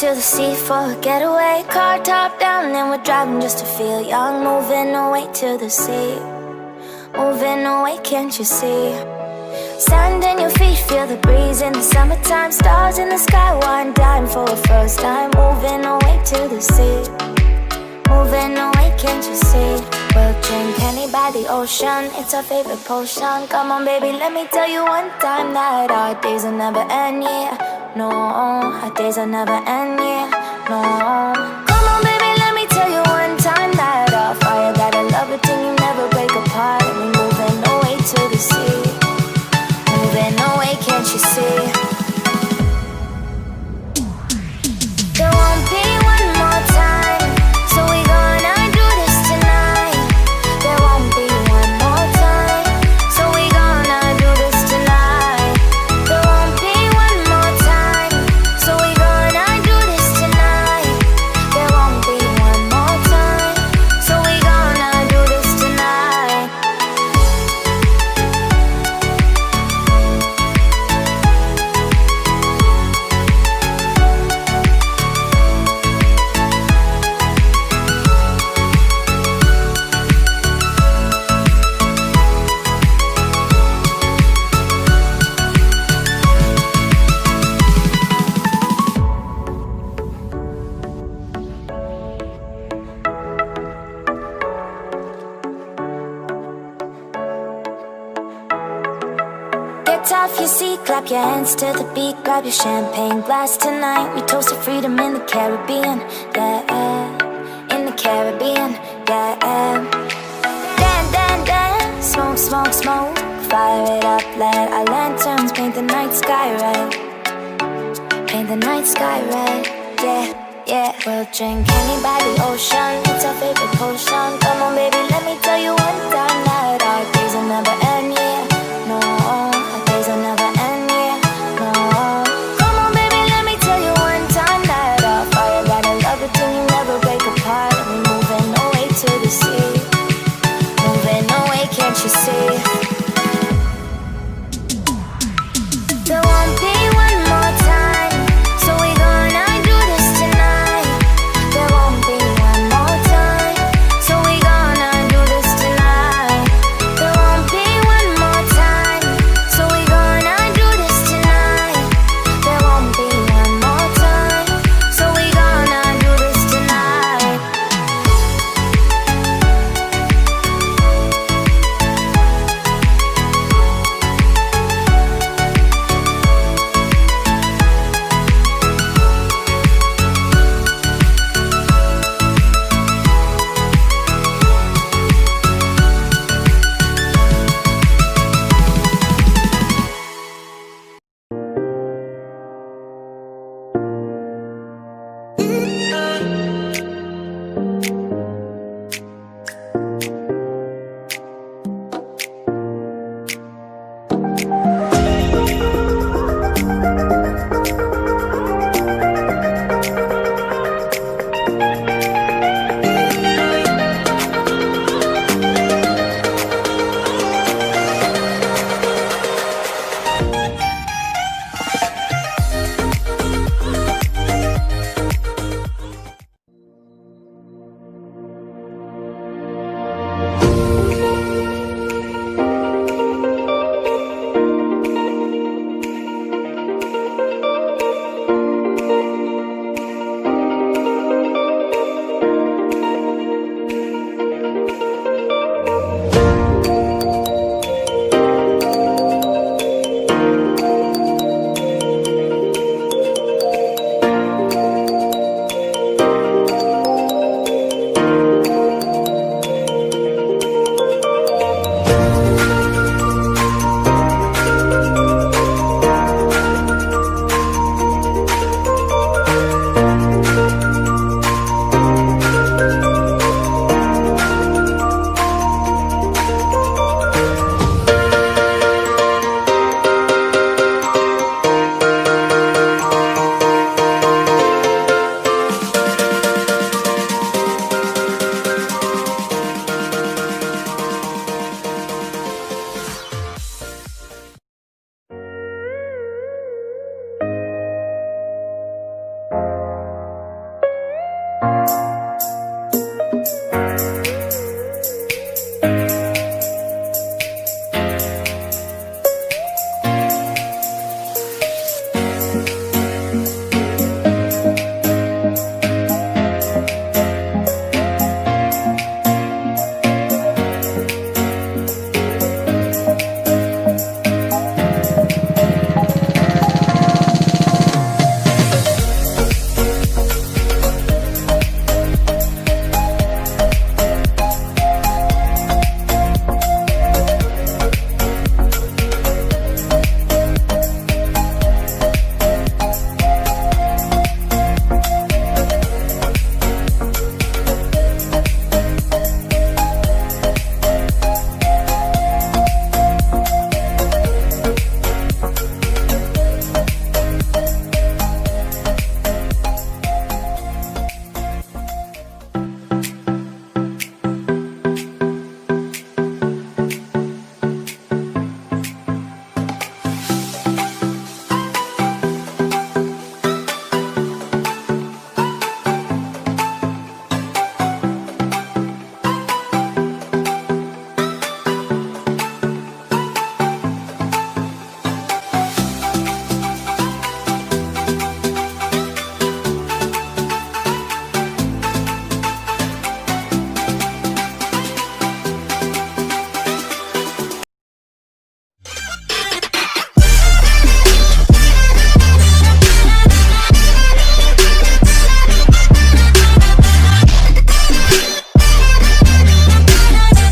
to the sea for a getaway. Car top down and we're driving just to feel young. Moving away to the sea, moving away, can't you see? Sand in your feet, feel the breeze in the summertime. Stars in the sky, one dime for a first time. Moving away to the sea, moving away, can't you see? We'll drink honey by the ocean, it's our favorite potion. Come on baby, let me tell you one time that our days will never end, yeah. No, our days will never end, yeah. No. Come on baby, let me tell you one time that our fire got a love it till you never break apart. And we're moving away to the sea, moving away, can't you see? There won't be one more time, so we gonna do this tonight. There won't be one more time, so we gonna do this tonight. There won't be one more time, so we gonna do this tonight. There won't be one more time, so we gonna do this tonight. Get off your seat, clap your hands to the beat. Grab your champagne glass tonight. We toast to freedom in the Caribbean, yeah, in the Caribbean, yeah. Dan, dan, dan, smoke, smoke, smoke. Fire it up, let our lanterns paint the night sky red. Paint the night sky red, yeah, yeah. We'll drink honey by the ocean, it's our favorite potion. Come on baby, let me tell you one time that our days will never end.